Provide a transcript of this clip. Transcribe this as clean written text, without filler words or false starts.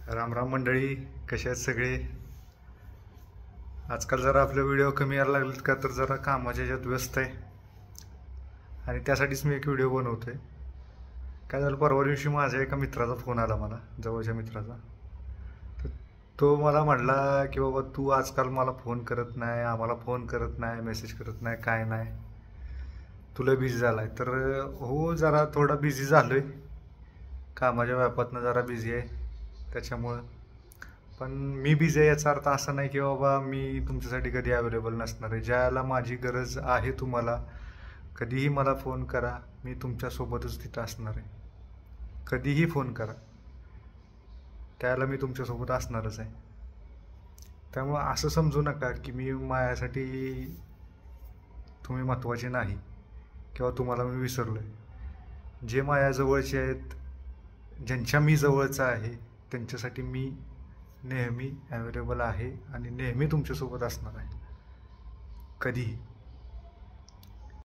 राम राम मंडळी, कसे आहेत सगळे? आजकाल जरा आपले व्हिडिओ कमी यायला लागलेत का, तर जरा कामाच्या ह्याच्यात व्यस्त आहे आणि त्यासाठीच मी एक व्हिडिओ बनवतोय. काय झालं, परवा दिवशी माझ्या एका मित्राचा फोन आला मला, जवळच्या मित्राचा. तर तो मला म्हटला की बाबा तू आजकाल मला फोन करत नाही, आम्हाला फोन करत नाही, मेसेज करत नाही, काय नाही, तुला बिझी झालाय. तर हो, जरा थोडा बिझी झालोय, कामाच्या व्यापातनं जरा बिझी आहे त्याच्यामुळं. पण मी बिझी आहे याचा अर्थ असा नाही की बाबा मी तुमच्यासाठी कधी अवेलेबल नसणार आहे. ज्याला माझी गरज आहे तुम्हाला, कधीही मला फोन करा, मी तुमच्यासोबतच तिथं असणार आहे. कधीही फोन करा, त्याला मी तुमच्यासोबत असणारच आहे. त्यामुळं असं समजू नका की मी माझ्यासाठी तुम्ही महत्त्वाचे नाही किंवा तुम्हाला मी विसरलो आहे. जे माझ्या जवळचे आहेत, ज्यांच्या मी जवळचा आहे, त्यांच्यासाठी मी नेहमी अवेलेबल आहे आणि नेहमी तुमच्यासोबत असणार आहे, कधीही.